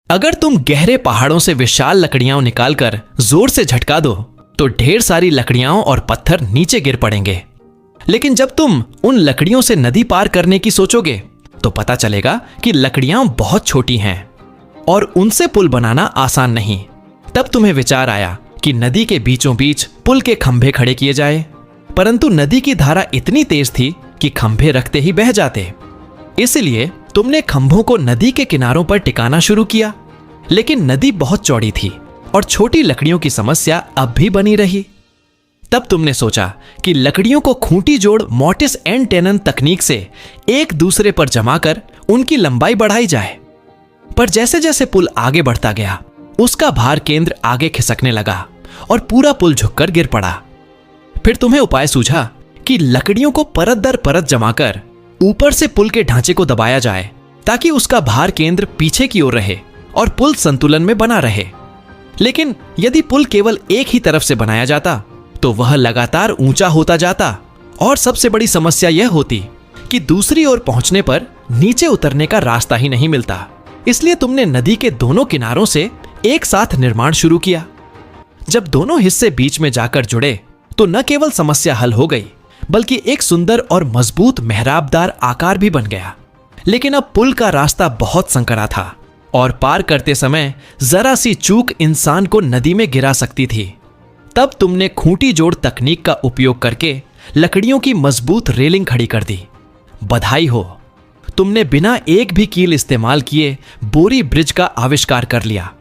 अगर तुम गहरे पहाड़ों से विशाल लकड़ियां निकालकर जोर से झटका दो तो ढेर सारी लकड़ियां और पत्थर नीचे गिर पड़ेंगे। लेकिन जब तुम उन लकड़ियों से नदी पार करने की सोचोगे तो पता चलेगा कि लकड़ियां बहुत छोटी हैं और उनसे पुल बनाना आसान नहीं। तब तुम्हें विचार आया कि नदी के बीचों बीच पुल के खंभे खड़े किए जाए, परंतु नदी की धारा इतनी तेज थी कि खंभे रखते ही बह जाते। इसलिए तुमने खंभों को नदी के किनारों पर टिकाना शुरू किया। लेकिन नदी बहुत चौड़ी थी और छोटी लकड़ियों की समस्या अब भी बनी रही। तब तुमने सोचा कि लकड़ियों को खूंटी जोड़ मोटिस एंड टेनन तकनीक से एक दूसरे पर जमाकर उनकी लंबाई बढ़ाई जाए। पर जैसे जैसे पुल आगे बढ़ता गया उसका भार केंद्र आगे खिसकने लगा और पूरा पुल झुककर गिर पड़ा। फिर तुम्हें उपाय सूझा कि लकड़ियों को परत दर परत जमाकर ऊपर से पुल के ढांचे को दबाया जाए ताकि उसका भार केंद्र पीछे की ओर रहे और पुल संतुलन में बना रहे। लेकिन यदि पुल केवल एक ही तरफ से बनाया जाता तो वह लगातार ऊंचा होता जाता और सबसे बड़ी समस्या यह होती कि दूसरी ओर पहुंचने पर नीचे उतरने का रास्ता ही नहीं मिलता। इसलिए तुमने नदी के दोनों किनारों से एक साथ निर्माण शुरू किया। जब दोनों हिस्से बीच में जाकर जुड़े तो न केवल समस्या हल हो गई बल्कि एक सुंदर और मजबूत मेहराबदार आकार भी बन गया। लेकिन अब पुल का रास्ता बहुत संकरा था और पार करते समय जरा सी चूक इंसान को नदी में गिरा सकती थी। तब तुमने खूंटी जोड़ तकनीक का उपयोग करके लकड़ियों की मजबूत रेलिंग खड़ी कर दी। बधाई हो, तुमने बिना एक भी कील इस्तेमाल किए बोरी ब्रिज का आविष्कार कर लिया।